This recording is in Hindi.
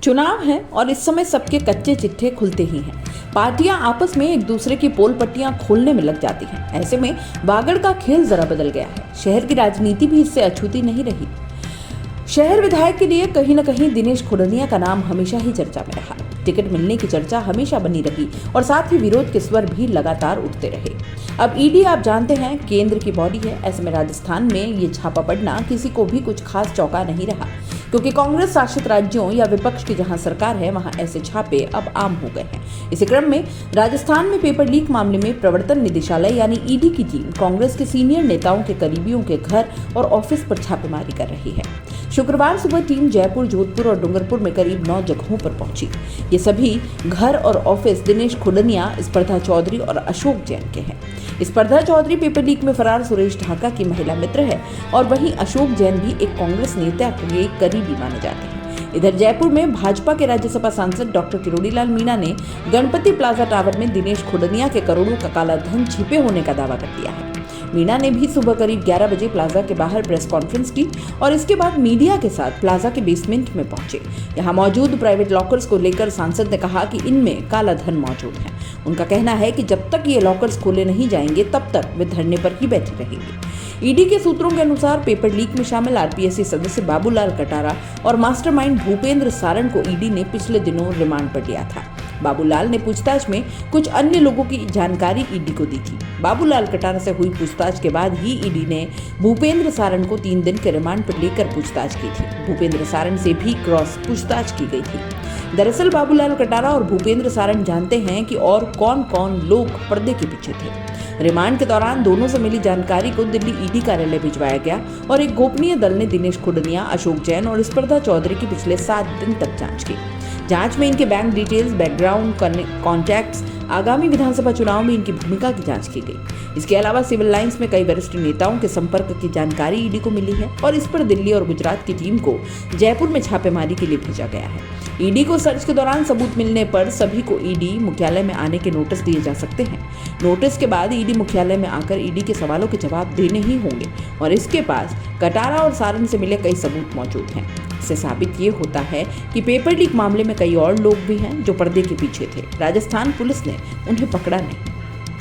चुनाव है और इस समय सबके कच्चे चिट्ठे खुलते ही हैं। पार्टियां आपस में एक दूसरे की पोल पट्टियां खोलने में लग जाती हैं। ऐसे में बागड़ का खेल जरा बदल गया है। शहर की राजनीति भी इससे अछूती नहीं रही। शहर विधायक के लिए कहीं न कहीं दिनेश खुडनिया का नाम हमेशा ही चर्चा में रहा। टिकट मिलने की चर्चा हमेशा बनी रही और साथ ही विरोध के स्वर भी लगातार उठते रहे। अब ईडी आप जानते हैं केंद्र की बॉडी है। ऐसे में राजस्थान में ये छापा पड़ना किसी को भी कुछ खास चौंका नहीं रहा, क्योंकि कांग्रेस शासित राज्यों या विपक्ष की जहां सरकार है वहां ऐसे छापे अब आम हो गए हैं। इसी क्रम में राजस्थान में पेपर लीक मामले में प्रवर्तन निदेशालय यानी ईडी की टीम कांग्रेस के सीनियर नेताओं के करीबियों के घर और ऑफिस पर छापेमारी कर रही है। शुक्रवार सुबह टीम जयपुर, जोधपुर और डूंगरपुर में करीब 9 जगहों पर पहुंची। ये सभी घर और ऑफिस दिनेश खुडनिया, स्पर्धा चौधरी और अशोक जैन के हैं। स्पर्धा चौधरी पेपर लीक में फरार सुरेश ढाका की महिला मित्र है और वहीं अशोक जैन भी एक कांग्रेस नेता के करीबी माने जाते हैं। इधर जयपुर में भाजपा के राज्यसभा सांसद डॉक्टर किरोड़ीलाल मीणा ने गणपति प्लाजा टावर में दिनेश खुडनिया के करोड़ों का काला धन छिपे होने का दावा कर दिया है। मीणा ने भी सुबह करीब 11 बजे प्लाजा के बाहर प्रेस कॉन्फ्रेंस की और इसके बाद मीडिया के साथ प्लाजा के बेसमेंट में पहुंचे। यहां मौजूद प्राइवेट लॉकर्स को लेकर सांसद ने कहा कि इनमें काला धन मौजूद है। उनका कहना है कि जब तक ये लॉकर्स खोले नहीं जाएंगे तब तक वे धरने पर ही बैठे रहेंगे। ईडी के सूत्रों के अनुसार पेपर लीक में शामिल आरपीएससी सदस्य बाबूलाल कटारा और मास्टरमाइंड भूपेंद्र सारण को ईडी ने पिछले दिनों रिमांड पर लिया था। बाबूलाल ने पूछताछ में कुछ अन्य लोगों की जानकारी ईडी को दी थी। बाबूलाल कटारा से हुई पूछताछ के बाद ही ईडी ने भूपेंद्र सारण को 3 दिन के रिमांड पर लेकर पूछताछ की थी। भूपेंद्र सारण से भी क्रॉस पूछताछ की गई थी। दरअसल बाबूलाल कटारा और भूपेंद्र सारण जानते हैं कि और कौन-कौन लोग पर्दे के पीछे थे। रिमांड के दौरान दोनों से मिली जानकारी को दिल्ली ईडी कार्यालय भिजवाया गया और एक गोपनीय दल ने दिनेश खुडनिया, अशोक जैन और स्पर्धा चौधरी की पिछले 7 दिन तक जांच की। जांच में इनके बैंक डिटेल्स, बैकग्राउंड, कॉन्टैक्ट्स, आगामी विधानसभा चुनाव में इनकी भूमिका की जांच की गई। इसके अलावा सिविल लाइंस में कई वरिष्ठ नेताओं के संपर्क की जानकारी ईडी को मिली है और इस पर दिल्ली और गुजरात की टीम को जयपुर में छापेमारी के लिए भेजा गया है। ईडी को सर्च के दौरान सबूत मिलने पर सभी को ईडी मुख्यालय में आने के नोटिस दिए जा सकते हैं। नोटिस के बाद ईडी मुख्यालय में आकर ईडी के सवालों के जवाब देने ही होंगे और इसके पास कटारा और सारण से मिले कई सबूत मौजूद हैं। इससे साबित ये होता है कि पेपर लीक मामले में कई और लोग भी हैं जो पर्दे के पीछे थे। राजस्थान पुलिस ने उन्हें पकड़ा नहीं।